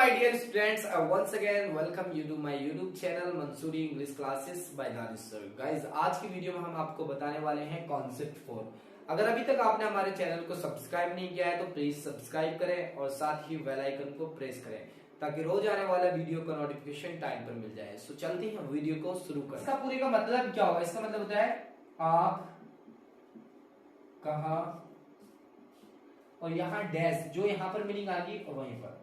my dear students, once again welcome you to my YouTube channel Mansoori English classes by Danish sir. Guys, आज की video में हम आपको बताने वाले हैं कॉन्सेप्ट 4। अगर अभी तक आपने हमारे चैनल को सब्सक्राइब नहीं किया है तो प्लीज सब्सक्राइब करें और साथ ही बेल आइकन को प्रेस करें ताकि रोज आने वाला वीडियो का नोटिफिकेशन टाइम पर मिल जाए। सो चलते हैं वीडियो को शुरू करें। इसका पूरे का मतलब क्या होगा? इसका मतलब होता है आप कहां, और यहाँ डैश जो यहाँ पर मीनिंग आ गई और वहीं पर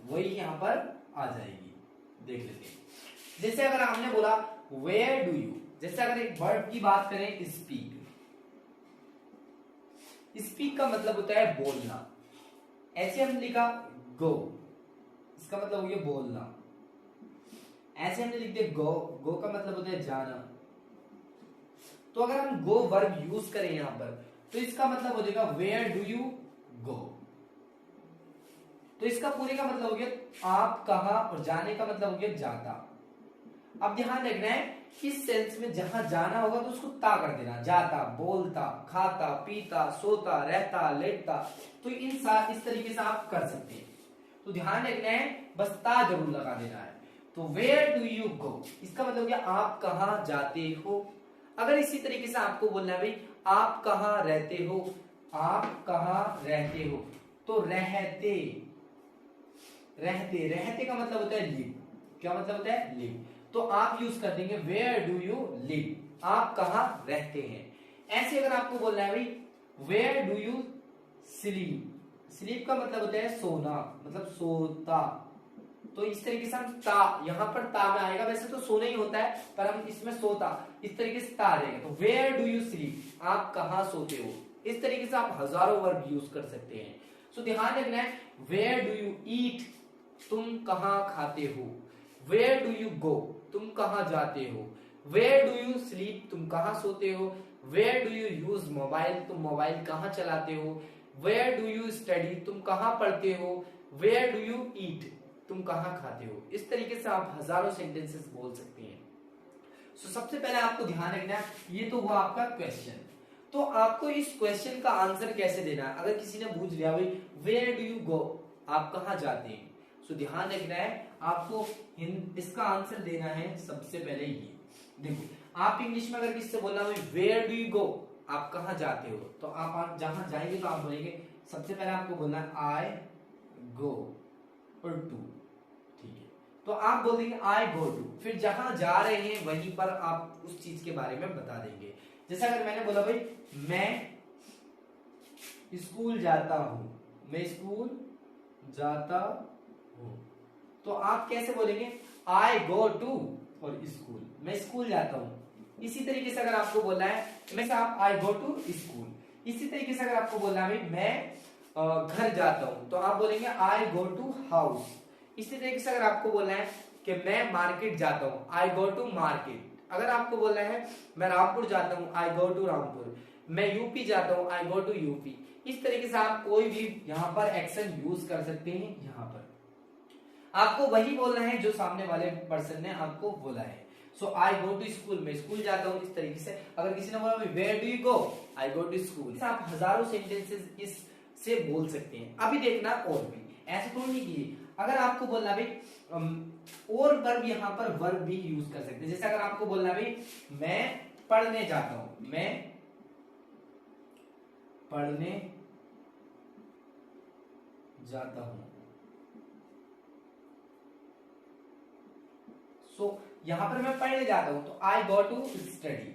वही यहां पर आ जाएगी। देख लेते हैं। जैसे अगर हमने बोला वेयर डू यू, जैसे अगर एक वर्ड की बात करें स्पीक, स्पीक का मतलब होता है बोलना। ऐसे हमने लिखा गो, इसका मतलब हो गया बोलना। ऐसे हमने लिखते गो, गो का मतलब होता है जाना। तो अगर हम गो वर्ब यूज करें यहां पर तो इसका मतलब हो जाएगा वेयर डू यू गो। तो इसका पूरे का मतलब हो गया आप कहां, और जाने का मतलब हो गया जाता। अब ध्यान रखना है इस सेंस में जहां जाना होगा तो उसको ता कर देना। जाता, बोलता, खाता, पीता, सोता, रहता, लेटता, तो इस तरीके से आप कर सकते हैं। तो ध्यान रखना है, बस ता जरूर लगा देना है। तो वेयर डू यू गो, इसका मतलब क्या आप कहां जाते हो। अगर इसी तरीके से आपको बोलना है भाई आप कहां रहते हो, आप कहां रहते हो, तो रहते, रहते, रहते का मतलब होता है लिव। क्या मतलब होता है? लिव। तो आप यूज कर देंगे वेयर डू यू लिव, आप कहां रहते हैं। ऐसे अगर आपको बोलना है भाई where do you sleep, sleep का मतलब होता है सोना, मतलब सोता। तो इस तरीके से हम ता, यहां पर ता में आएगा। वैसे तो सोना ही होता है पर हम इसमें सोता, इस तरीके से ता आ जाएगा। तो वेयर डू यू स्लीप, आप कहां सोते हो। इस तरीके से आप हजारों वर्ब यूज कर सकते हैं। सो ध्यान रखना है वेयर डू यू ईट, तुम कहां खाते हो। वेयर डू यू गो, तुम कहां जाते हो। वेयर डू यू स्लीप, तुम कहां सोते हो। Where do you use mobile, तुम मोबाइल कहां चलाते हो। वेयर डू यू स्टडी, तुम कहां पढ़ते हो। वेयर डू यू ईट, तुम कहां खाते हो। इस तरीके से आप हजारों सेंटेंसेस बोल सकते हैं। सो सबसे पहले आपको ध्यान रखना है, ये तो हुआ आपका क्वेश्चन। तो आपको इस क्वेश्चन का आंसर कैसे देना है? अगर किसी ने पूछ लिया भाई वेयर डू यू गो, आप कहां जाते हैं, सो ध्यान रखना है आपको इसका आंसर देना है सबसे पहले ये। देखो आप इंग्लिश में अगर किसी से बोलना है वेयर डू यू गो, आप कहां जाते हो, तो आप जहां जाएंगे तो आप बोलेंगे सबसे पहले आपको बोलना है आई गो और टू। ठीक है, तो आप बोल देंगे आई गो टू, फिर जहां जा रहे हैं वहीं पर आप उस चीज के बारे में बता देंगे। जैसे अगर मैंने बोला भाई मैं स्कूल जाता हूं, मैं स्कूल जाता हूं, तो आप कैसे बोलेंगे आई गो टू और स्कूल, मैं स्कूल जाता हूं। इसी तरीके से अगर आपको बोलना है मैं आप आई गो टू स्कूल। इसी तरीके से अगर आपको बोलना है भाई मैं घर जाता हूं, तो आप बोलेंगे आई गो टू हाउस। इसी तरीके से अगर आपको बोलना है कि मैं मार्केट जाता हूं, आई गो टू मार्केट। अगर आपको बोलना है मैं रामपुर जाता हूं, आई गो टू रामपुर। मैं यूपी जाता हूं, आई गो टू यूपी। इस तरीके से आप कोई भी यहाँ पर एक्शन यूज कर सकते हैं। यहाँ पर आपको वही बोलना है जो सामने वाले पर्सन ने आपको बोला है। So I go to school, मैं स्कूल जाता हूं। इस तरीके से अगर किसी ने बोला where do you go, I go to school, आप हजारों सेंटेंसेस इस से बोल सकते हैं। अभी देखना और भी ऐसे तो नहीं किए। अगर आपको बोलना भाई और वर्ब, यहां पर वर्ब भी यूज कर सकते हैं। जैसे अगर आपको बोलना भाई मैं पढ़ने जाता हूं, मैं पढ़ने जाता हूं, सो यहां पर मैं पढ़ने जाता हूं, तो आई गो टू स्टडी,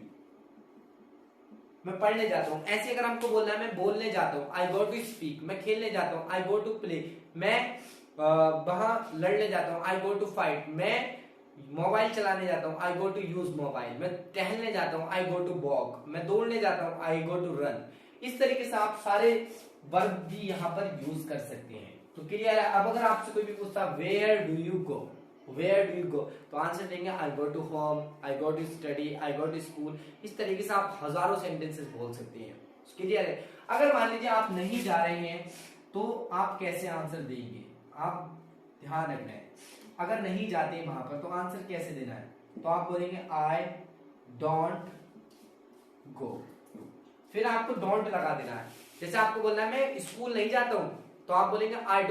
मैं पढ़ने जाता हूं। ऐसे अगर आपको बोलना है मैं बोलने जाता हूं, आई गो टू स्पीक, मैं खेलने जाता हूं, आई गो टू प्ले, मैं वहां लड़ने जाता हूं, आई गो टू फाइट, मैं मोबाइल चलाने जाता हूं, आई गो टू यूज मोबाइल, मैं टहलने जाता हूं, आई गो टू वॉक, मैं दौड़ने जाता हूं, आई गो टू रन। इस तरीके से आप सारे वर्ब भी यहाँ पर यूज कर सकते हैं। तो क्लियर है? अब अगर आपसे कोई भी पूछता where do you go, where do you go, तो आंसर देंगे I go to home, I go to study, I go to school. इस तरीके से आप हजारों सेंटेंसेस बोल सकते हैं। क्लियर है? अगर मान लीजिए आप नहीं जा रहे हैं तो आप कैसे आंसर देंगे? आप ध्यान रखना है, अगर नहीं जाते हैं वहां पर तो आंसर कैसे देना है? तो आप बोलेंगे आई डोंट गो, फिर आपको डोंट लगा देना है। जैसे आपको बोलना है मैं स्कूल नहीं जाता हूं, तो आप बोलेंगे आई